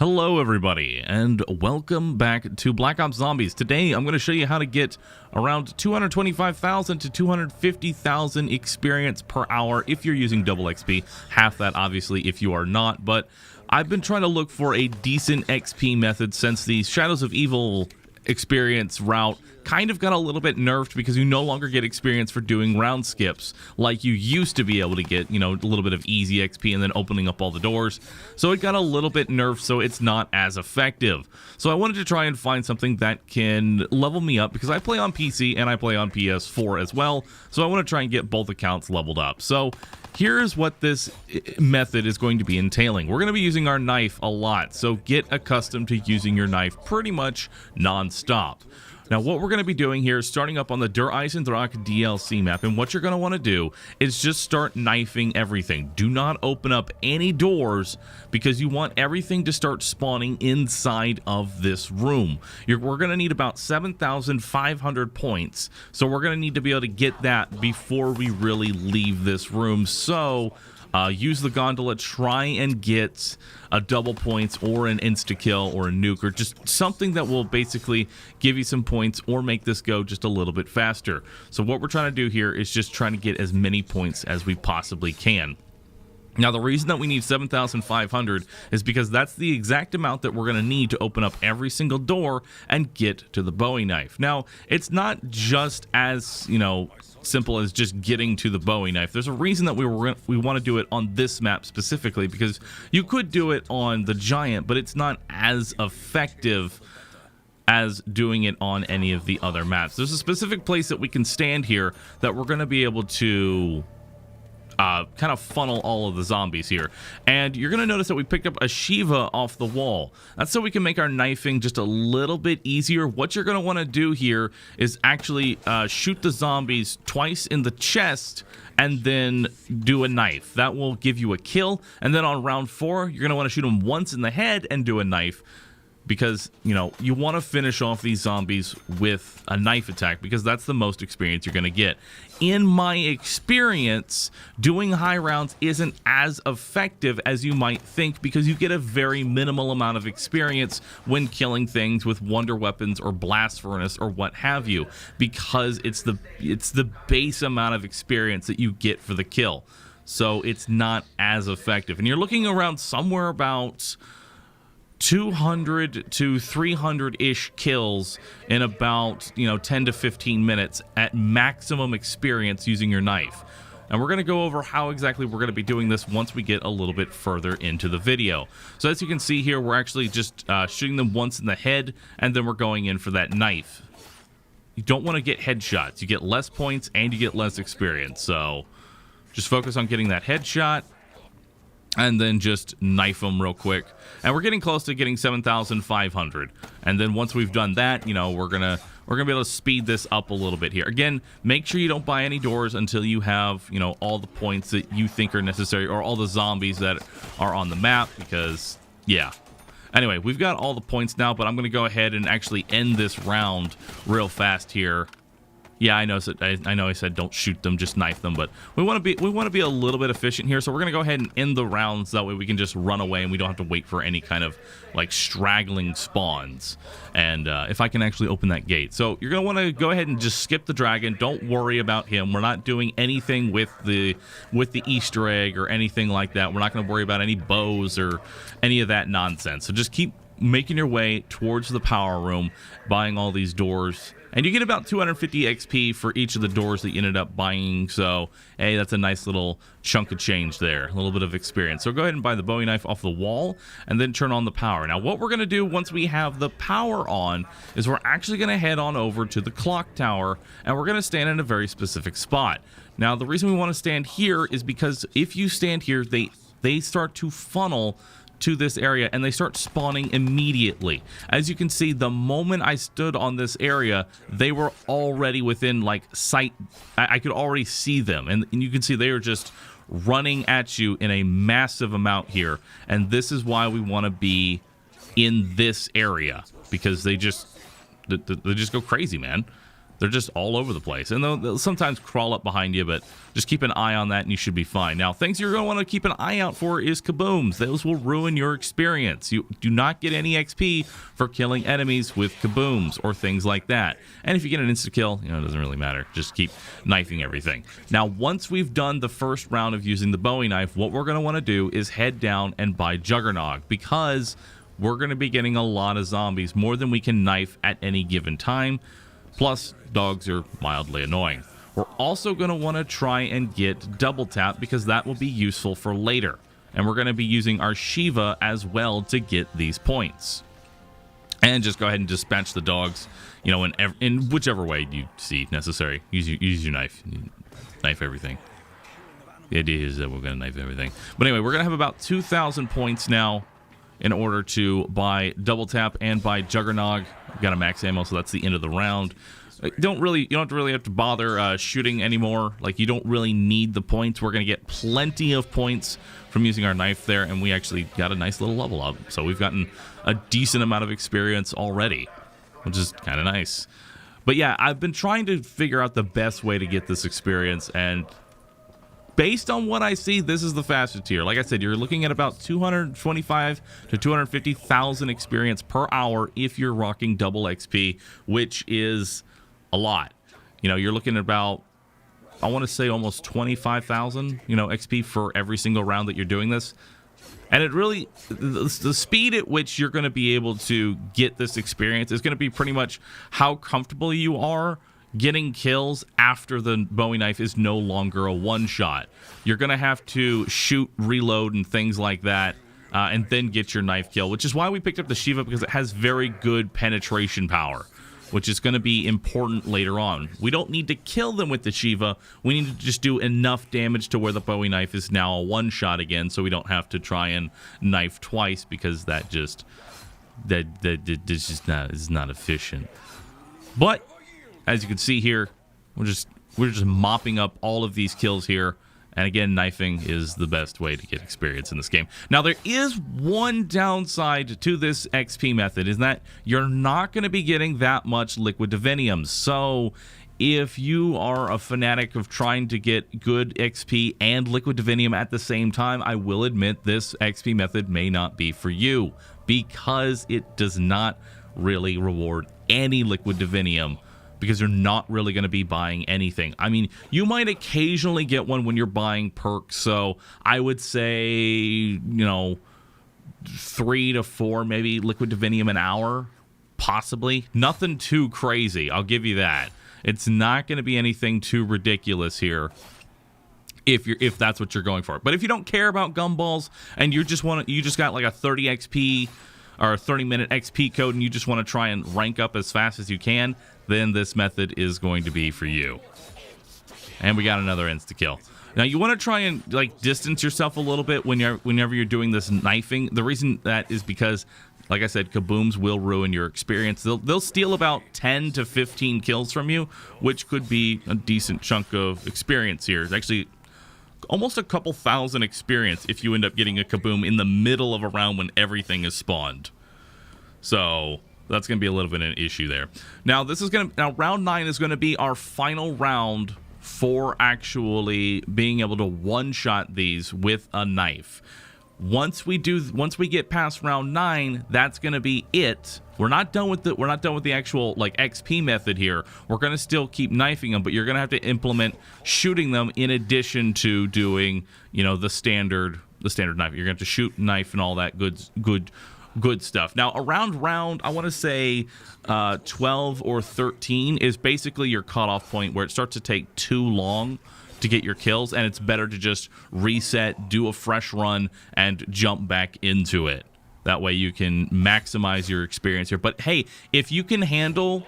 Hello everybody, and welcome back to Black Ops Zombies. Today I'm going to show you how to get around 225,000 to 250,000 experience per hour if you're using double XP. Half that obviously if you are not, but I've been trying to look for a decent XP method since the Shadows of Evil experience route kind of got a little bit nerfed because you no longer get experience for doing round skips like you used to be able to get, a little bit of easy XP and then opening up all the doors. So it got a little bit nerfed, so it's not as effective. So I wanted to try and find something that can level me up because I play on PC and I play on PS4 as well. So I want to try and get both accounts leveled up. So here's what this method is going to be entailing. We're going to be using our knife a lot, so get accustomed to using your knife pretty much non-stop. Now, what we're going to be doing here is starting up on the Der Eisendrache DLC map, and what you're going to want to do is just start knifing everything. Do not open up any doors because you want everything to start spawning inside of this room. We're going to need about 7,500 points, so we're going to need to be able to get that before we really leave this room. So use the gondola, try and get a double points or an insta-kill or a nuke or just something that will basically give you some points or make this go just a little bit faster. So what we're trying to do here is just trying to get as many points as we possibly can. Now, the reason that we need 7,500 is because that's the exact amount that we're going to need to open up every single door and get to the Bowie knife. Now, it's not just as, simple as just getting to the Bowie knife. There's a reason that we want to do it on this map specifically, because you could do it on the Giant, but it's not as effective as doing it on any of the other maps. There's a specific place that we can stand here that we're going to be able to kind of funnel all of the zombies here. And you're going to notice that we picked up a Shiva off the wall. That's so we can make our knifing just a little bit easier. What you're going to want to do here is actually shoot the zombies twice in the chest and then do a knife. That will give you a kill. And then on round 4, you're going to want to shoot them once in the head and do a knife, because you want to finish off these zombies with a knife attack because that's the most experience you're going to get. In my experience, doing high rounds isn't as effective as you might think because you get a very minimal amount of experience when killing things with wonder weapons or blast furnace or what have you, because it's the base amount of experience that you get for the kill. So it's not as effective, and you're looking around somewhere about 200 to 300-ish kills in about 10 to 15 minutes at maximum experience using your knife. And we're going to go over how exactly we're going to be doing this once we get a little bit further into the video. So as you can see here, we're actually just shooting them once in the head, and then we're going in for that knife. You don't want to get headshots. You get less points and you get less experience. So just focus on getting that headshot and then just knife them real quick. And we're getting close to getting 7,500. And then once we've done that, we're gonna be able to speed this up a little bit here. Again, make sure you don't buy any doors until you have, all the points that you think are necessary, or all the zombies that are on the map, because, yeah. Anyway, we've got all the points now, but I'm gonna go ahead and actually end this round real fast here. Yeah, I know I said don't shoot them, just knife them, but we want to be a little bit efficient here, so we're going to go ahead and end the rounds. That way we can just run away and we don't have to wait for any kind of like straggling spawns. And if I can actually open that gate. So you're going to want to go ahead and just skip the dragon. Don't worry about him. We're not doing anything with the Easter egg or anything like that. We're not going to worry about any bows or any of that nonsense. So just keep making your way towards the power room, buying all these doors. And you get about 250 XP for each of the doors that you ended up buying. So, hey, that's a nice little chunk of change there. A little bit of experience. So go ahead and buy the Bowie knife off the wall and then turn on the power. Now, what we're going to do once we have the power on is we're actually going to head on over to the clock tower, and we're going to stand in a very specific spot. Now, the reason we want to stand here is because if you stand here, they start to funnel to this area and they start spawning immediately. As you can see, the moment I stood on this area, they were already within like sight. I could already see them, and you can see they are just running at you in a massive amount here. And this is why we want to be in this area, because they just go crazy, man. They're just all over the place, and they'll sometimes crawl up behind you, but just keep an eye on that and you should be fine. Now, things you're going to want to keep an eye out for is kabooms. Those will ruin your experience. You do not get any XP for killing enemies with kabooms or things like that. And if you get an insta-kill, it doesn't really matter. Just keep knifing everything. Now, once we've done the first round of using the Bowie knife, what we're going to want to do is head down and buy Juggernog, because we're going to be getting a lot of zombies, more than we can knife at any given time. Plus, dogs are mildly annoying. We're also going to want to try and get double tap, because that will be useful for later. And we're going to be using our Shiva as well to get these points. And just go ahead and dispatch the dogs, in whichever way you see necessary. Use your knife. Knife everything. The idea is that we're going to knife everything. But anyway, we're going to have about 2,000 points now in order to buy double tap and buy Juggernog. Got a max ammo, so that's the end of the round. You don't really have to bother shooting anymore. Like, you don't really need the points. We're going to get plenty of points from using our knife there, and we actually got a nice little level up. So we've gotten a decent amount of experience already, which is kind of nice. But yeah, I've been trying to figure out the best way to get this experience, and based on what I see, this is the fastest tier. Like I said, you're looking at about 225 to 250,000 experience per hour if you're rocking double XP, which is a lot. You're looking at about, I want to say, almost 25,000, XP for every single round that you're doing this. And it really, the speed at which you're going to be able to get this experience is going to be pretty much how comfortable you are getting kills after the Bowie knife is no longer a one-shot. You're going to have to shoot, reload, and things like that, and then get your knife kill, which is why we picked up the Shiva, because it has very good penetration power, which is going to be important later on. We don't need to kill them with the Shiva. We need to just do enough damage to where the Bowie knife is now a one-shot again, so we don't have to try and knife twice, because that just is not efficient. But as you can see here, we're just mopping up all of these kills here. And again, knifing is the best way to get experience in this game. Now, there is one downside to this XP method, is that you're not going to be getting that much liquid divinium. So if you are a fanatic of trying to get good XP and liquid divinium at the same time, I will admit this XP method may not be for you, because it does not really reward any liquid divinium, because you're not really going to be buying anything. I mean, you might occasionally get one when you're buying perks, so I would say, 3 to 4 maybe liquid divinium an hour, possibly. Nothing too crazy, I'll give you that. It's not going to be anything too ridiculous here if that's what you're going for. But if you don't care about gumballs and you just got like a 30 XP or a 30-minute XP code, and you just want to try and rank up as fast as you can, then this method is going to be for you. And we got another insta-kill. Now, you want to try and distance yourself a little bit whenever you're doing this knifing. The reason that is because, like I said, kabooms will ruin your experience. They'll steal about 10 to 15 kills from you, which could be a decent chunk of experience here. It's actually almost a couple thousand experience if you end up getting a kaboom in the middle of a round when everything is spawned. So that's going to be a little bit of an issue there. Now, round 9 is going to be our final round for actually being able to one-shot these with a knife. Once we get past round 9, that's going to be it. We're not done with the actual XP method here. We're going to still keep knifing them, but you're going to have to implement shooting them in addition to doing, the standard knife. You're going to have to shoot, knife, and all that good stuff. Now, around round, I want to say 12 or 13 is basically your cutoff point where it starts to take too long to get your kills, and it's better to just reset, do a fresh run, and jump back into it. That way you can maximize your experience here. But hey, if you can handle,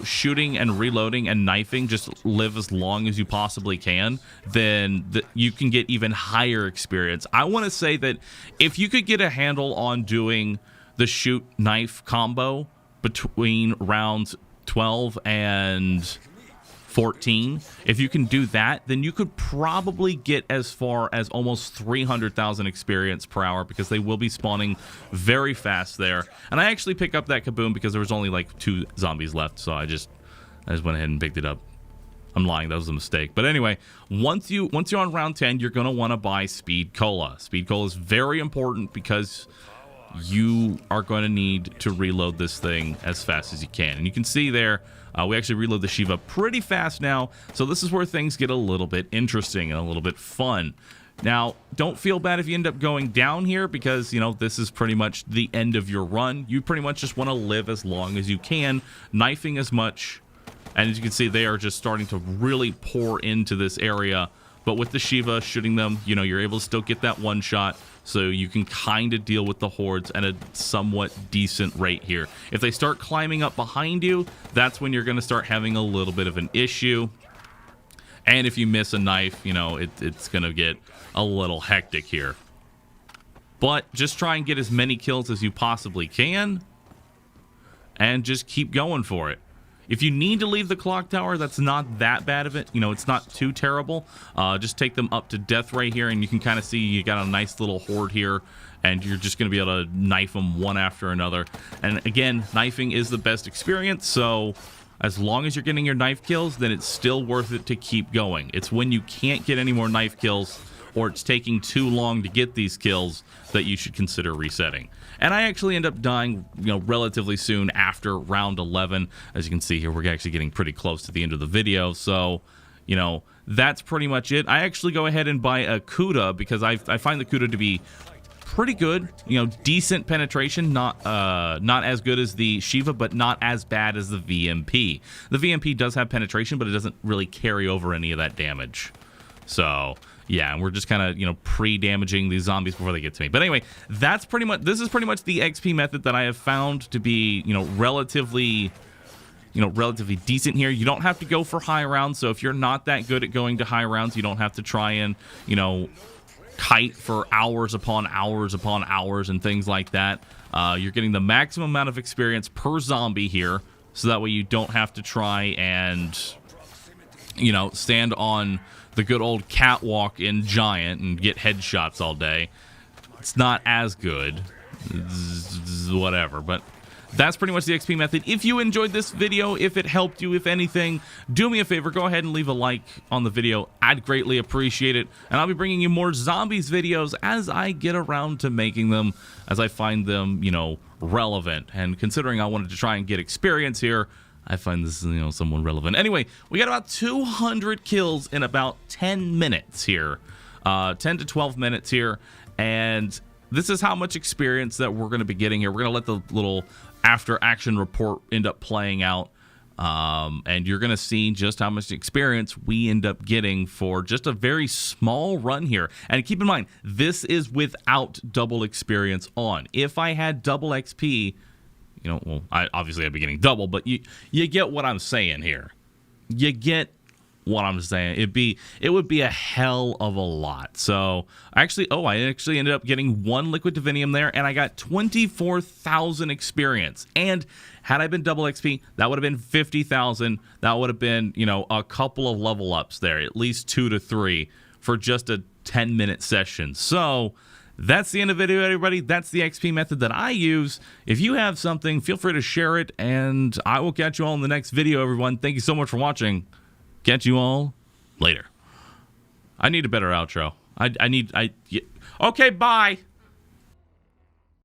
shooting and reloading and knifing, just live as long as you possibly can, then you can get even higher experience. I want to say that if you could get a handle on doing the shoot-knife combo between rounds 12 and 14, if you can do that, then you could probably get as far as almost 300,000 experience per hour, because they will be spawning very fast there. And I actually pick up that kaboom because there was only 2 zombies left, so I just I just went ahead and picked it up. I'm lying, that was a mistake. But anyway, once you're on round 10, you're going to want to buy Speed Cola. Speed Cola is very important because you are going to need to reload this thing as fast as you can. And you can see there, we actually reload the Shiva pretty fast now. So this is where things get a little bit interesting and a little bit fun. Now, don't feel bad if you end up going down here because, you know, this is pretty much the end of your run. You pretty much just want to live as long as you can, knifing as much. And as you can see, they are just starting to really pour into this area. But with the Shiva shooting them, you know, you're able to still get that one shot. So you can kind of deal with the hordes at a somewhat decent rate here. If they start climbing up behind you, that's when you're going to start having a little bit of an issue. And if you miss a knife, you know, it's going to get a little hectic here. But just try and get as many kills as you possibly can. And just keep going for it. If you need to leave the clock tower, that's not that bad of it. You know, it's not too terrible. Just take them up to death right here, and you can kind of see you got a nice little horde here, and you're just going to be able to knife them one after another. And again, knifing is the best experience, so as long as you're getting your knife kills, then it's still worth it to keep going. It's when you can't get any more knife kills or it's taking too long to get these kills that you should consider resetting. And I actually end up dying, you know, relatively soon after round 11. As you can see here, we're actually getting pretty close to the end of the video. So, you know, that's pretty much it. I actually go ahead and buy a Kuda because I find the Kuda to be pretty good. You know, decent penetration, not as good as the Shiva, but not as bad as the VMP. The VMP does have penetration, but it doesn't really carry over any of that damage. So yeah, and we're just kind of, you know, pre-damaging these zombies before they get to me. But anyway, that's pretty much, this is pretty much the XP method that I have found to be, you know, relatively decent here. You don't have to go for high rounds. So if you're not that good at going to high rounds, you don't have to try and, you know, kite for hours upon hours upon hours and things like that. You're getting the maximum amount of experience per zombie here. So that way you don't have to try and, you know, stand on the good old catwalk in Giant and get headshots all day. It's not as good. Whatever, but that's pretty much the XP method. If you enjoyed this video, if it helped you, if anything, do me a favor, go ahead and leave a like on the video. I'd greatly appreciate it, and I'll be bringing you more zombies videos as I get around to making them, as I find them, you know, relevant. And considering I wanted to try and get experience here, I find this, you know, somewhat relevant. Anyway, we got about 200 kills in about 10 minutes here. 10 to 12 minutes here. And this is how much experience that we're going to be getting here. We're going to let the little after-action report end up playing out. And you're going to see just how much experience we end up getting for just a very small run here. And keep in mind, this is without double experience on. If I had double XP... you know, well, obviously I'd be getting double, but you get what I'm saying here. You get what I'm saying. It would be a hell of a lot. So I actually ended up getting 1 liquid divinium there, and I got 24,000 experience. And had I been double XP, that would have been 50,000. That would have been, you know, a couple of level ups there, at least 2 to 3 for just a 10-minute session. So that's the end of the video, everybody. That's the XP method that I use. If you have something, feel free to share it, and I will catch you all in the next video, everyone. Thank you so much for watching. Catch you all later. I need a better outro. Okay, bye.